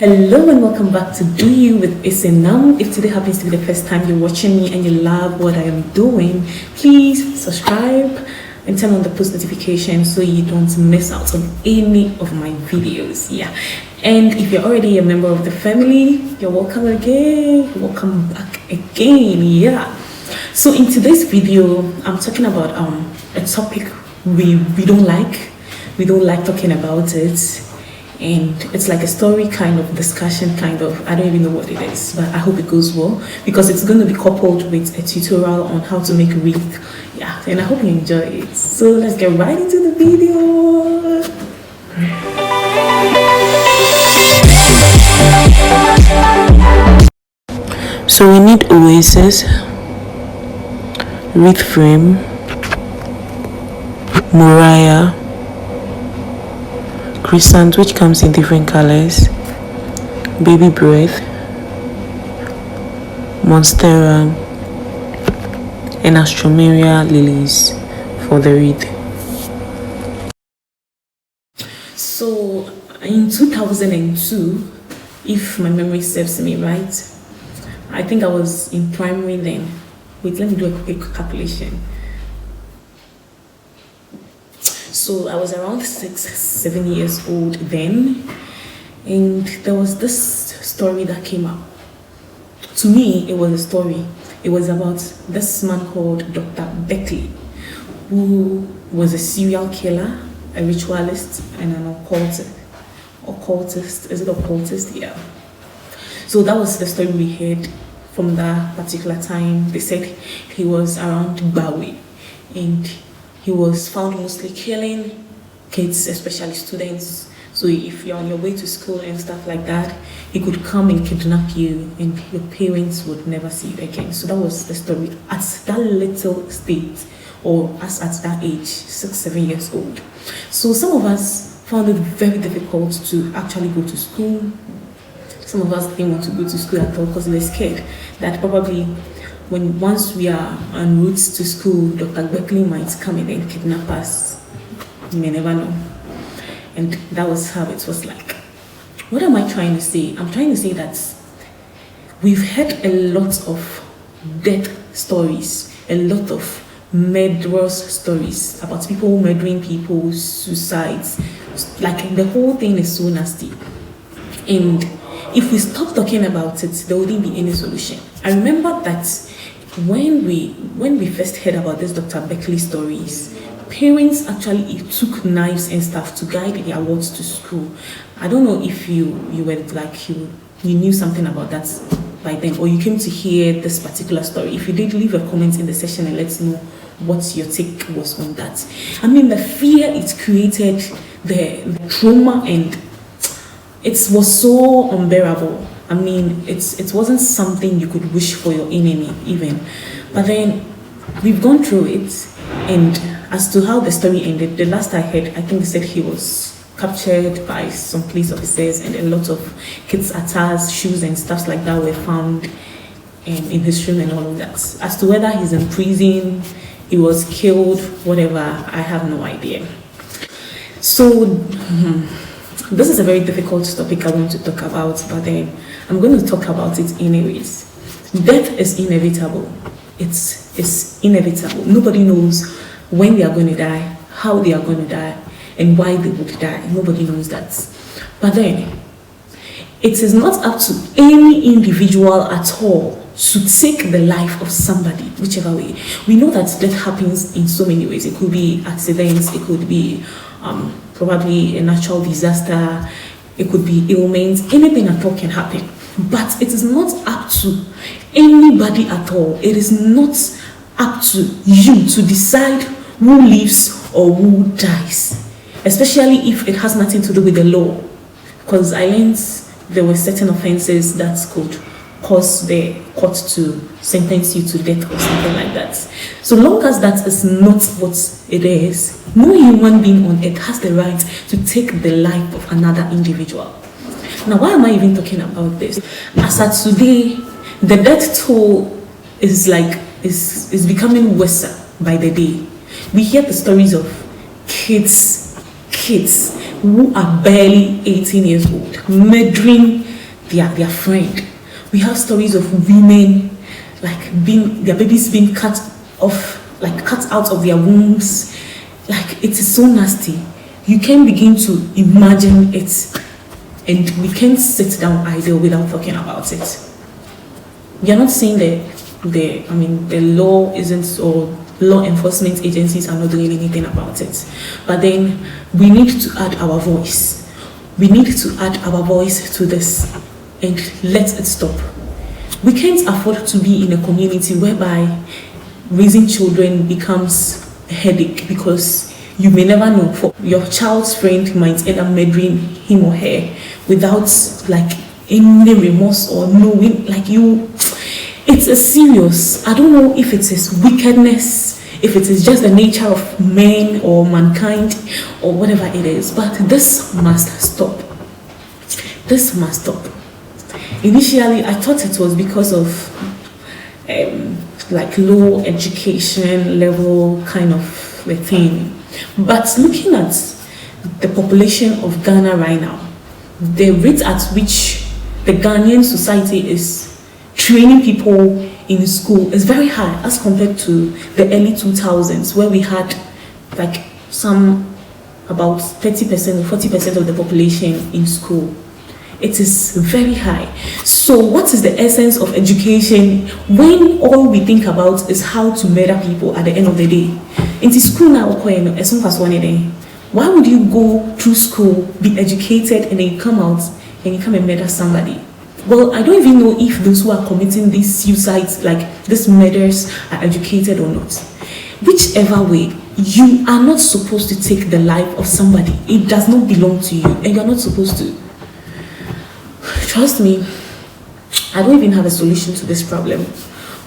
Hello and welcome back to Do You with Isinam. If today happens to be the first time you're watching me and you love what I am doing, please subscribe and turn on the post notifications so you don't miss out on any of my videos. Yeah, and if you're already a member of the family, you're welcome again. Welcome back again. Yeah. So in today's video, I'm talking about a topic we don't like. We don't like talking about it. And it's like a story kind of discussion kind of, I don't even know what it is, but I hope it goes well because it's going to be coupled with a tutorial on how to make wreath. Yeah, and I hope you enjoy it. So let's get right into the video. So we need OASIS, wreath frame, Moriah, crescent, which comes in different colors, baby breath, monstera, and astromeria lilies for the wreath. So in 2002, if my memory serves me right, I think I was in primary then. Wait, let me do a quick calculation. So I was around 6-7 years old then, and there was this story that came up. To me, it was a story. It was about this man called Dr. Beckley, who was a serial killer, a ritualist, and an occultist. Is it occultist? Yeah. So that was the story we heard from that particular time. They said he was around Bowie, and he was found mostly killing kids, especially students. So if you're on your way to school and stuff like that, he could come and kidnap you and your parents would never see you again. So that was the story at that little state, or as at that age, 6-7 years old. So some of us found it very difficult to actually go to school. Some of us didn't want to go to school at all because we were scared that probably once we are en route to school, Dr. Beckley might come in and kidnap us. You may never know. And that was how it was like. What am I trying to say? I'm trying to say that we've heard a lot of death stories, a lot of murderous stories about people murdering people, suicides. Like the whole thing is so nasty. And if we stop talking about it, there wouldn't be any solution. I remember that when we first heard about this Dr. Beckley stories, parents actually took knives and stuff to guide their wards to school. I don't know if you were like you knew something about that by then, or you came to hear this particular story. If you did, leave a comment in the section and let us know what your take was on that. I mean, the fear it created, the trauma, and it was so unbearable. I mean, it wasn't something you could wish for your enemy even. But then we've gone through it, and as to how the story ended, the last I heard, I think they said he was captured by some police officers, and a lot of kids' attires, shoes and stuff like that were found in his room and all of that. As to whether he's in prison, he was killed, whatever, I have no idea. So this is a very difficult topic I want to talk about, but then I'm going to talk about it anyways. Death is inevitable. It's inevitable. Nobody knows when they are going to die, how they are going to die, and why they would die. Nobody knows that. But then, it is not up to any individual at all to take the life of somebody, whichever way. We know that death happens in so many ways. It could be accidents, it could be probably a natural disaster, it could be ailments, anything at all can happen. But it is not up to anybody at all. It is not up to you to decide who lives or who dies, especially if it has nothing to do with the law. Because I learned there were certain offenses that could cause the court to sentence you to death or something like that. So long as that is not what it is, no human being on earth has the right to take the life of another individual. Now, why am I even talking about this? As at today, the death toll is becoming worse by the day. We hear the stories of kids who are barely 18 years old, murdering their friend. We have stories of women like their babies being cut off, like cut out of their wombs. Like, it is so nasty. You can begin to imagine it, and we can't sit down idle without talking about it. We are not saying the law isn't, or law enforcement agencies are not doing anything about it, but then we need to add our voice. We need to add our voice to this and let it stop. We can't afford to be in a community whereby raising children becomes a headache, because you may never know. For your child's friend might end up murdering him or her without like any remorse or knowing. Like, it's a serious. I don't know if it is wickedness, if it is just the nature of men or mankind or whatever it is, but this must stop. This must stop. Initially, I thought it was because of like low education level kind of a thing. But looking at the population of Ghana right now, the rate at which the Ghanaian society is training people in school is very high as compared to the early 2000s, where we had like about 30% or 40% of the population in school. It is very high. So what is the essence of education when all we think about is how to murder people at the end of the day? Into school now, why would you go through school, be educated, and then you come out and you come and murder somebody? Well, I don't even know if those who are committing these suicides, like these murders, are educated or not. Whichever way, you are not supposed to take the life of somebody. It does not belong to you, and you're not supposed to. Trust me, I don't even have a solution to this problem,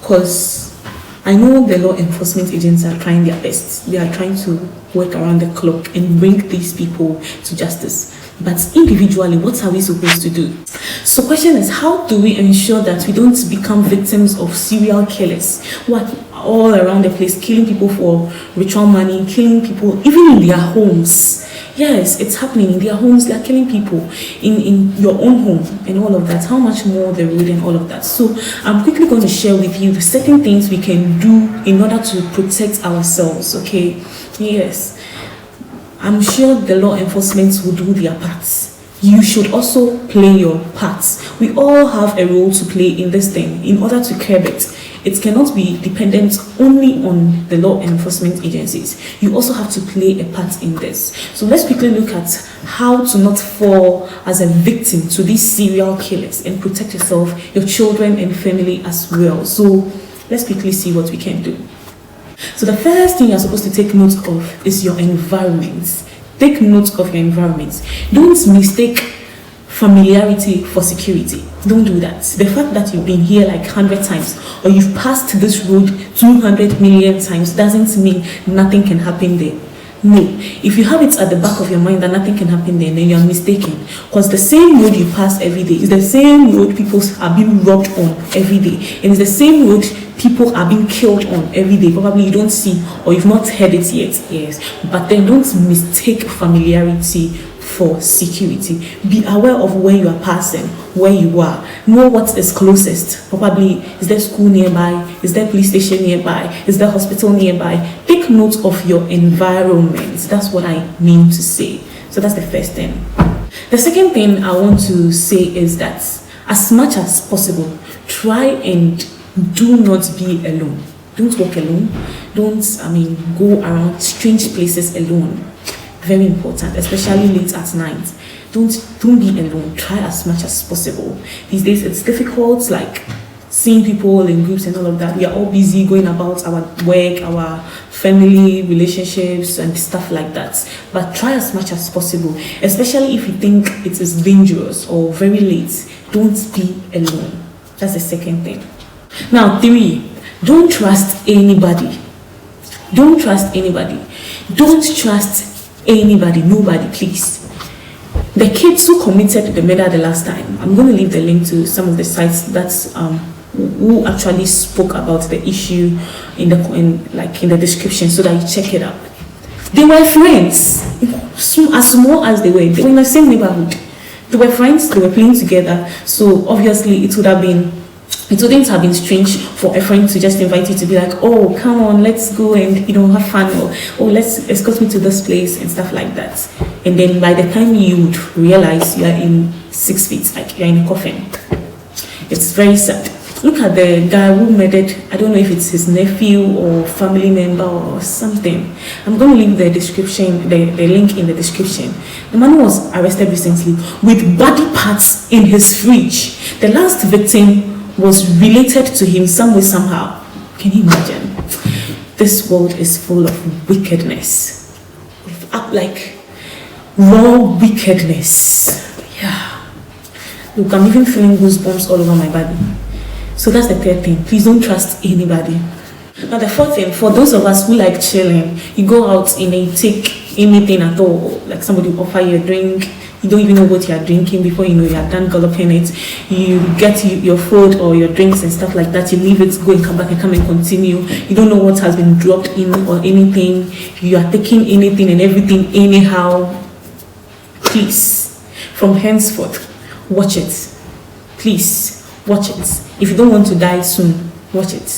because I know the law enforcement agents are trying their best. They are trying to work around the clock and bring these people to justice. But individually, what are we supposed to do? So the question is, how do we ensure that we don't become victims of serial killers who are all around the place, killing people for ritual money, killing people even in their homes? Yes, it's happening in their homes. They're killing people in your own home and all of that. How much more the road and all of that. So I'm quickly going to share with you the certain things we can do in order to protect ourselves. Okay, yes, I'm sure the law enforcement will do their parts. You should also play your parts. We all have a role to play in this thing in order to curb it. It cannot be dependent only on the law enforcement agencies. You also have to play a part in this. So let's quickly look at how to not fall as a victim to these serial killers and protect yourself, your children and family as well. So let's quickly see what we can do. So the first thing you're supposed to take note of is your environment. Take note of your environment. Don't mistake familiarity for security. Don't do that. The fact that you've been here like 100 times or you've passed this road 200 million times doesn't mean nothing can happen there. No. If you have it at the back of your mind that nothing can happen there, then you're mistaken. Because the same road you pass every day is the same road people are being robbed on every day. And it's the same road people are being killed on every day. Probably you don't see or you've not heard it yet. Yes. But then don't mistake familiarity for security. Be aware of where you are passing, where you are. Know what is closest. Probably, is there school nearby? Is there police station nearby? Is there hospital nearby? Take note of your environment. That's what I mean to say. So that's the first thing. The second thing I want to say is that as much as possible, try and do not be alone. Don't walk alone. Don't, go around strange places alone. Very important, especially late at night. Don't be alone. Try as much as possible. These days it's difficult, like seeing people in groups and all of that. We are all busy going about our work, our family relationships and stuff like that. But try as much as possible, especially if you think it is dangerous or very late. Don't be alone. That's the second thing. Now 3, don't trust anybody. Don't trust anybody. Don't trust anybody, nobody, please. The kids who committed the murder the last time, I'm going to leave the link to some of the sites that's who actually spoke about the issue in the description, so that you check it out. They were friends, as small as they were in the same neighborhood. They were friends, they were playing together, so obviously it wouldn't have been strange for a friend to just invite you to be like, oh, come on, let's go and have fun, or oh, let's escort me to this place and stuff like that. And then by the time you would realize you are in 6 feet, like you're in a coffin. It's very sad. Look at the guy who murdered, I don't know if it's his nephew or family member or something. I'm going to leave the description, the link in the description. The man was arrested recently with body parts in his fridge. The last victim was related to him some way, somehow. Can you imagine? This world is full of wickedness. Like raw wickedness. Yeah. Look, I'm even feeling goosebumps all over my body. So that's the third thing. Please don't trust anybody. Now the fourth thing, for those of us who like chilling, you go out and you take anything at all. Like somebody will offer you a drink, you don't even know what you are drinking before you know you are done galloping it. You get your food or your drinks and stuff like that, you leave it, go and come back and come and continue. You don't know what has been dropped in or anything. You are taking anything and everything anyhow. Please, from henceforth, watch it. Please. Watch it. If you don't want to die soon, watch it.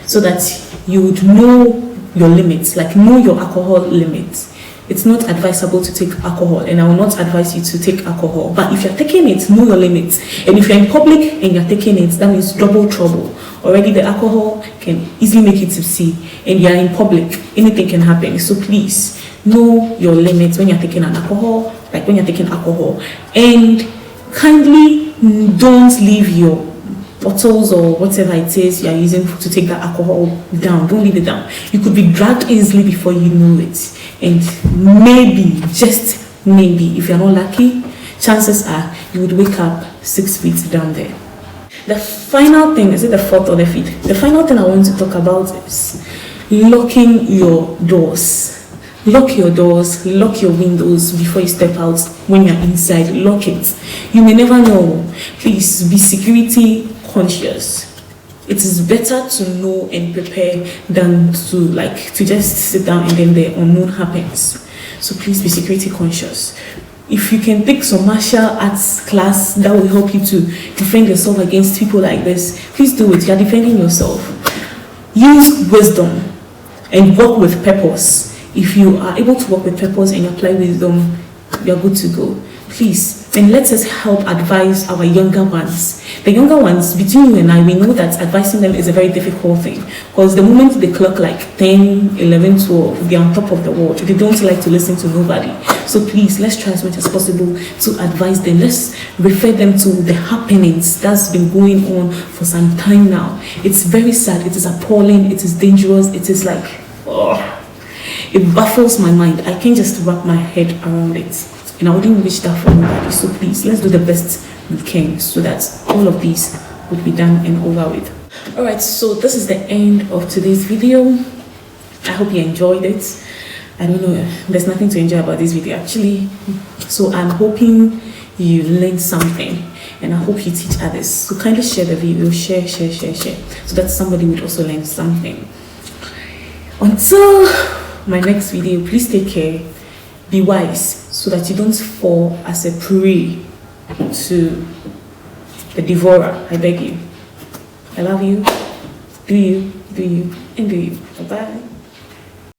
So that you would know your limits, like know your alcohol limits. It's not advisable to take alcohol, and I will not advise you to take alcohol. But if you're taking it, know your limits. And if you're in public and you're taking it, that means double trouble. Already the alcohol can easily make you tipsy, and you're in public, anything can happen. So please, know your limits when you're taking an alcohol, like when you're taking alcohol. And kindly don't leave your bottles or whatever it is you are using to take that alcohol down. Don't leave it down. You could be dragged easily before you know it. And maybe, just maybe, if you're not lucky, chances are you would wake up 6 feet down there. The final thing, is it the fourth or the fifth? The final thing I want to talk about is locking your doors. Lock your doors, lock your windows before you step out. When you're inside, lock it. You may never know. Please be security conscious. It is better to know and prepare than to just sit down and then the unknown happens. So please be security conscious. If you can take some martial arts class that will help you to defend yourself against people like this, please do it. You're defending yourself. Use wisdom and work with purpose. If you are able to work with purpose and you apply wisdom, you're good to go. Please, and let us help advise our younger ones. The younger ones, between you and I, we know that advising them is a very difficult thing. Because the moment they clock like 10, 11, 12, they're on top of the world. They don't like to listen to nobody. So please, let's try as much as possible to advise them. Let's refer them to the happenings that's been going on for some time now. It's very sad. It is appalling. It is dangerous. It is like, oh. It baffles my mind. I can't just wrap my head around it. And I wouldn't wish that for anybody. So please, let's do the best we can so that all of these would be done and over with. Alright, so this is the end of today's video. I hope you enjoyed it. I don't know, there's nothing to enjoy about this video actually. So I'm hoping you learned something. And I hope you teach others. So kindly share the video. Share. So that somebody would also learn something. Until my next video, please take care, be wise so that you don't fall as a prey to the devourer. I beg you. I love you. Do you, and do you. Bye-bye.